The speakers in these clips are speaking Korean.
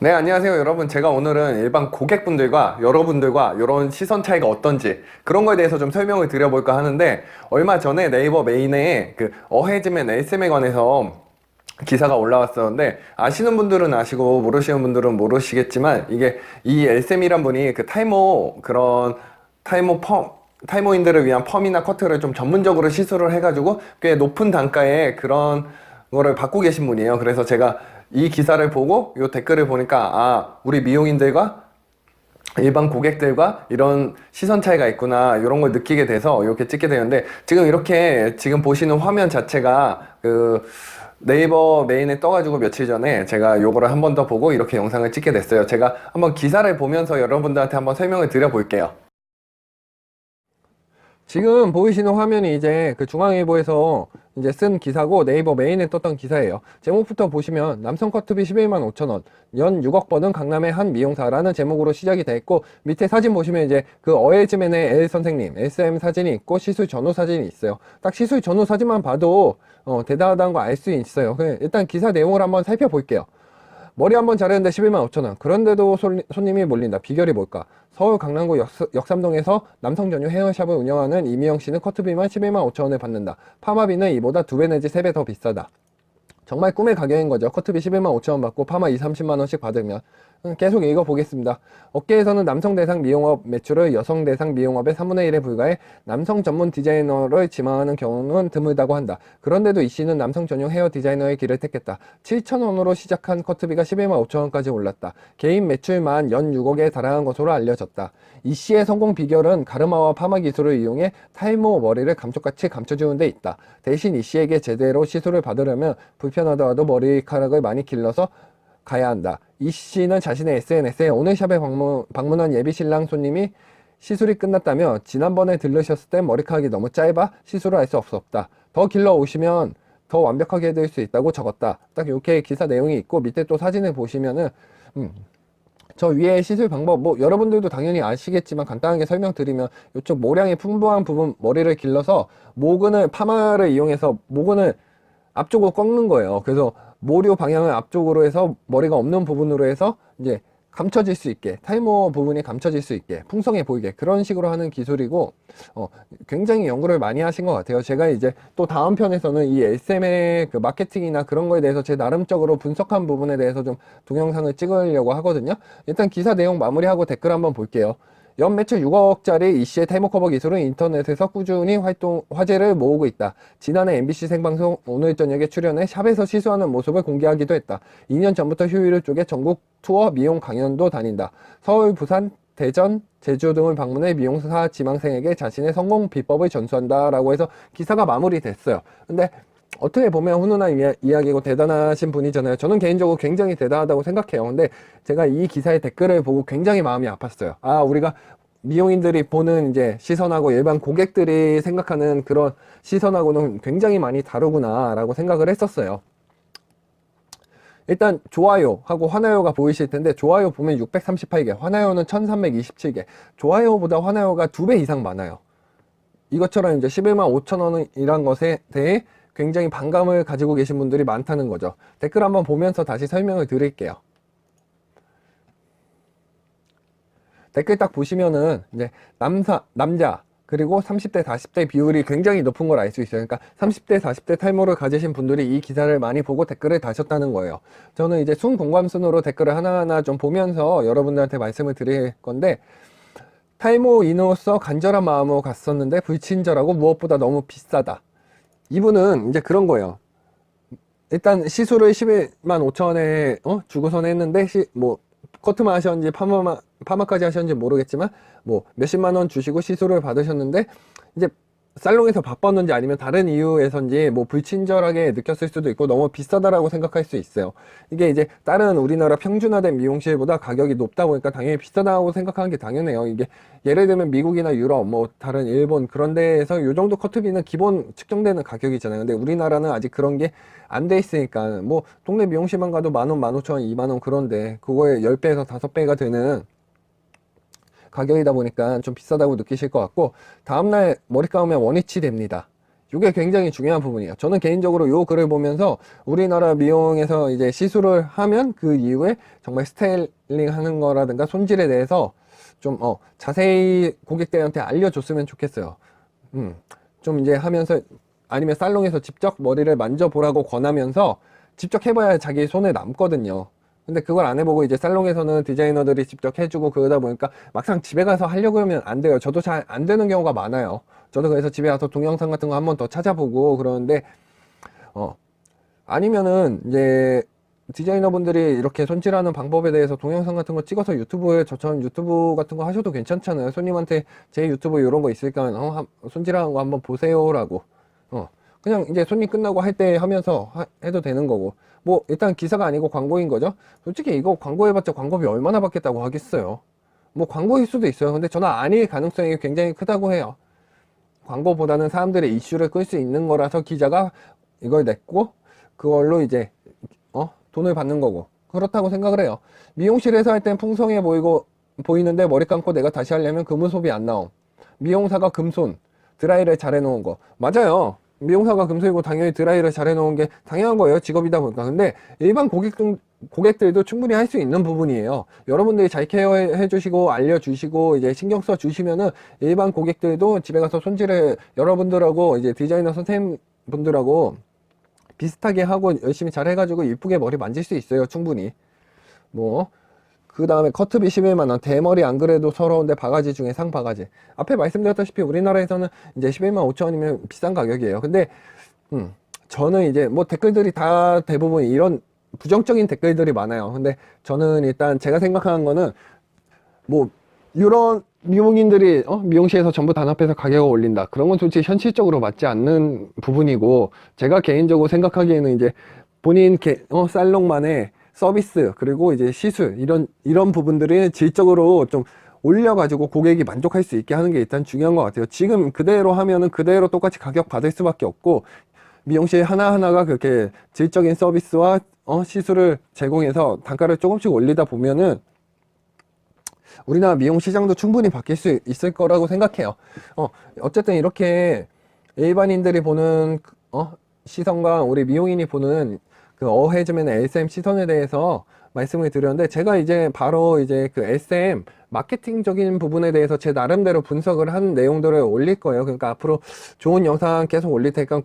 네, 안녕하세요, 여러분. 제가 오늘은 일반 고객분들과 여러분들과 이런 시선 차이가 어떤지 그런 거에 대해서 좀 설명을 드려볼까 하는데, 얼마 전에 네이버 메인에 그 어헤즈맨 SM에 관해서 기사가 올라왔었는데, 아시는 분들은 아시고 모르시는 분들은 모르시겠지만, 이게 이 SM이란 분이 그 타이모인들을 위한 펌이나 커트를 좀 전문적으로 시술을 해가지고 꽤 높은 단가에 그런 거를 받고 계신 분이에요. 그래서 제가 이 기사를 보고 이 댓글을 보니까, 우리 미용인들과 일반 고객들과 이런 시선 차이가 있구나, 이런 걸 느끼게 돼서 이렇게 찍게 되는데, 지금 보시는 화면 자체가 그 네이버 메인에 떠가지고 며칠 전에 제가 요거를 한 번 더 보고 이렇게 영상을 찍게 됐어요. 제가 한번 기사를 보면서 여러분들한테 한번 설명을 드려 볼게요. 지금 보이시는 화면이 이제 그 중앙일보에서 이제 쓴 기사고, 네이버 메인에 떴던 기사예요. 제목부터 보시면 남성 커트비 11만 5천원, 연 6억 버는 강남의 한 미용사라는 제목으로 시작이 돼 있고, 밑에 사진 보시면 이제 그 어에즈맨의 L 선생님 SM 사진이 있고 시술 전후 사진이 있어요. 딱 시술 전후 사진만 봐도 대단하다는 거 알 수 있어요. 일단 기사 내용을 한번 살펴볼게요. 머리 한번 자르는데 11만 5천원. 그런데도 손님이 몰린다. 비결이 뭘까? 서울 강남구 역삼동에서 남성 전용 헤어샵을 운영하는 이미영 씨는 커트비만 11만 5천원을 받는다. 파마비는 이보다 2배 내지 3배 더 비싸다. 정말 꿈의 가격인 거죠. 커트비 11만 5천원 받고 파마 2, 30만원씩 받으면. 계속 읽어보겠습니다. 업계에서는 남성 대상 미용업 매출을 여성 대상 미용업의 3분의 1에 불과해 남성 전문 디자이너를 지망하는 경우는 드물다고 한다. 그런데도 이 씨는 남성 전용 헤어 디자이너의 길을 택했다. 7천원으로 시작한 커트비가 11만 5천원까지 올랐다. 개인 매출만 연 6억에 달하는 것으로 알려졌다. 이 씨의 성공 비결은 가르마와 파마 기술을 이용해 탈모 머리를 감쪽같이 감춰주는 데 있다. 대신 이 씨에게 제대로 시술을 받으려면 불편하더라도 머리카락을 많이 길러서 가야 한다. 이 씨는 자신의 SNS에 오늘 샵에 방문한 예비 신랑 손님이 시술이 끝났다며, 지난번에 들르셨을 땐 머리카락이 너무 짧아 시술을 할 수 없었다. 더 길러 오시면 더 완벽하게 해드릴 수 있다고 적었다. 딱 이렇게 기사 내용이 있고, 밑에 또 사진을 보시면은 저 위에 시술 방법, 뭐 여러분들도 당연히 아시겠지만 간단하게 설명드리면, 이쪽 모량이 풍부한 부분 머리를 길러서 모근을, 파마를 이용해서 모근을 앞쪽으로 꺾는 거예요. 그래서 모료 방향을 앞쪽으로 해서 머리가 없는 부분으로 해서 이제 감춰질 수 있게, 탈모 부분이 감춰질 수 있게, 풍성해 보이게, 그런 식으로 하는 기술이고, 굉장히 연구를 많이 하신 것 같아요. 제가 이제 또 다음 편에서는 이 SM의 그 마케팅이나 그런 거에 대해서 제 나름적으로 분석한 부분에 대해서 좀 동영상을 찍으려고 하거든요. 일단 기사 내용 마무리하고 댓글 한번 볼게요. 연 매출 6억짜리 이 씨의 탈모 커버 기술은 인터넷에서 꾸준히 화제를 모으고 있다. 지난해 MBC 생방송 오늘 저녁에 출연해 샵에서 시술하는 모습을 공개하기도 했다. 2년 전부터 휴일을 쪼개 전국 투어 미용 강연도 다닌다. 서울, 부산, 대전, 제주 등을 방문해 미용사 지망생에게 자신의 성공 비법을 전수한다라고 해서 기사가 마무리됐어요. 근데 어떻게 보면 훈훈한 이야기고 대단하신 분이잖아요. 저는 개인적으로 굉장히 대단하다고 생각해요. 근데 제가 이 기사의 댓글을 보고 굉장히 마음이 아팠어요. 우리가 미용인들이 보는 이제 시선하고 일반 고객들이 생각하는 그런 시선하고는 굉장히 많이 다르구나 라고 생각을 했었어요. 일단 좋아요 하고 화나요가 보이실 텐데, 좋아요 보면 638개, 화나요는 1327개. 좋아요보다 화나요가 2배 이상 많아요. 이것처럼 이제 11만 5천원이란 것에 대해 굉장히 반감을 가지고 계신 분들이 많다는 거죠. 댓글 한번 보면서 다시 설명을 드릴게요. 댓글 딱 보시면은 이제 남자 그리고 30대 40대 비율이 굉장히 높은 걸 알 수 있어요. 그러니까 30대 40대 탈모를 가지신 분들이 이 기사를 많이 보고 댓글을 다셨다는 거예요. 저는 이제 순공감순으로 댓글을 하나하나 좀 보면서 여러분들한테 말씀을 드릴 건데, 탈모인으로서 간절한 마음으로 갔었는데 불친절하고 무엇보다 너무 비싸다. 이분은 이제 그런 거예요. 일단 시술을 11만 5천원에 주고선 했는데, 뭐 커트만 하셨는지 파마까지 하셨는지 모르겠지만 뭐 몇십만원 주시고 시술을 받으셨는데, 이제 살롱에서 바빴는지 아니면 다른 이유에서인지 뭐 불친절하게 느꼈을 수도 있고 너무 비싸다라고 생각할 수 있어요. 이게 이제 다른 우리나라 평준화된 미용실보다 가격이 높다 보니까 당연히 비싸다고 생각하는 게 당연해요. 이게 예를 들면 미국이나 유럽, 뭐 다른 일본 그런 데에서 요 정도 커트비는 기본 측정되는 가격이잖아요. 근데 우리나라는 아직 그런 게 안 돼 있으니까, 뭐 동네 미용실만 가도 만원, 15,000원, 2만원, 그런데 그거에 10배에서 5배가 되는 가격이다 보니까 좀 비싸다고 느끼실 것 같고, 다음날 머리 감으면 원위치 됩니다. 이게 굉장히 중요한 부분이에요. 저는 개인적으로 요 글을 보면서 우리나라 미용에서 이제 시술을 하면 그 이후에 정말 스타일링 하는 거라든가 손질에 대해서 좀 자세히 고객들한테 알려줬으면 좋겠어요. 좀 이제 하면서 아니면 살롱에서 직접 머리를 만져보라고 권하면서 직접 해봐야 자기 손에 남거든요. 근데 그걸 안 해보고 이제 살롱에서는 디자이너들이 직접 해주고 그러다 보니까 막상 집에 가서 하려고 하면 안 돼요. 저도 잘 안 되는 경우가 많아요. 저도 그래서 집에 가서 동영상 같은 거 한 번 더 찾아보고 그러는데 아니면은 이제 디자이너분들이 이렇게 손질하는 방법에 대해서 동영상 같은 거 찍어서 유튜브에 저처럼 유튜브 같은 거 하셔도 괜찮잖아요. 손님한테 제 유튜브 이런 거 있으니까 손질하는 거 한번 보세요라고 그냥 이제 손님 끝나고 할 때 하면서 해도 되는 거고 뭐 일단 기사가 아니고 광고인 거죠. 솔직히 이거 광고해봤자 광고비 얼마나 받겠다고 하겠어요. 뭐 광고일 수도 있어요. 근데 저는 아닐 가능성이 굉장히 크다고 해요. 광고보다는 사람들의 이슈를 끌 수 있는 거라서 기자가 이걸 냈고 그걸로 이제 돈을 받는 거고 그렇다고 생각을 해요. 미용실에서 할 땐 풍성해 보이는데 머리 감고 내가 다시 하려면 금은 소비 안 나옴. 미용사가 금손 드라이를 잘 해놓은 거 맞아요. 미용사가 금손이고 당연히 드라이를 잘 해놓은 게 당연한 거예요. 직업이다 보니까. 근데 일반 고객들도 충분히 할 수 있는 부분이에요. 여러분들이 잘 케어해 주시고 알려주시고 이제 신경 써 주시면은 일반 고객들도 집에 가서 손질을 여러분들하고 이제 디자이너 선생님분들하고 비슷하게 하고 열심히 잘 해가지고 이쁘게 머리 만질 수 있어요. 충분히. 뭐 그 다음에 커트비 11만원 대머리 안 그래도 서러운데 바가지 중에 상바가지. 앞에 말씀드렸다시피 우리나라에서는 이제 11만 5천원이면 비싼 가격이에요. 근데 저는 이제 뭐 댓글들이 다 대부분 이런 부정적인 댓글들이 많아요. 근데 저는 일단 제가 생각하는 거는 뭐 이런 미용인들이 미용실에서 전부 단합해서 가격을 올린다. 그런 건 솔직히 현실적으로 맞지 않는 부분이고 제가 개인적으로 생각하기에는 이제 본인 살롱만의 서비스 그리고 이제 시술 이런 부분들이 질적으로 좀 올려가지고 고객이 만족할 수 있게 하는 게 일단 중요한 것 같아요. 지금 그대로 하면은 그대로 똑같이 가격 받을 수밖에 없고 미용실 하나하나가 그렇게 질적인 서비스와 시술을 제공해서 단가를 조금씩 올리다 보면은 우리나라 미용 시장도 충분히 바뀔 수 있을 거라고 생각해요. 어쨌든 이렇게 일반인들이 보는 시선과 우리 미용인이 보는 그 어헤즈맨 SM 시선에 대해서 말씀을 드렸는데 제가 이제 바로 이제 그 SM 마케팅적인 부분에 대해서 제 나름대로 분석을 한 내용들을 올릴 거예요. 그러니까 앞으로 좋은 영상 계속 올릴 테니까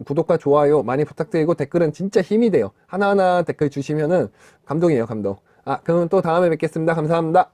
구독과 좋아요 많이 부탁드리고 댓글은 진짜 힘이 돼요. 하나하나 댓글 주시면은 감동이에요, 감동. 그럼 또 다음에 뵙겠습니다. 감사합니다.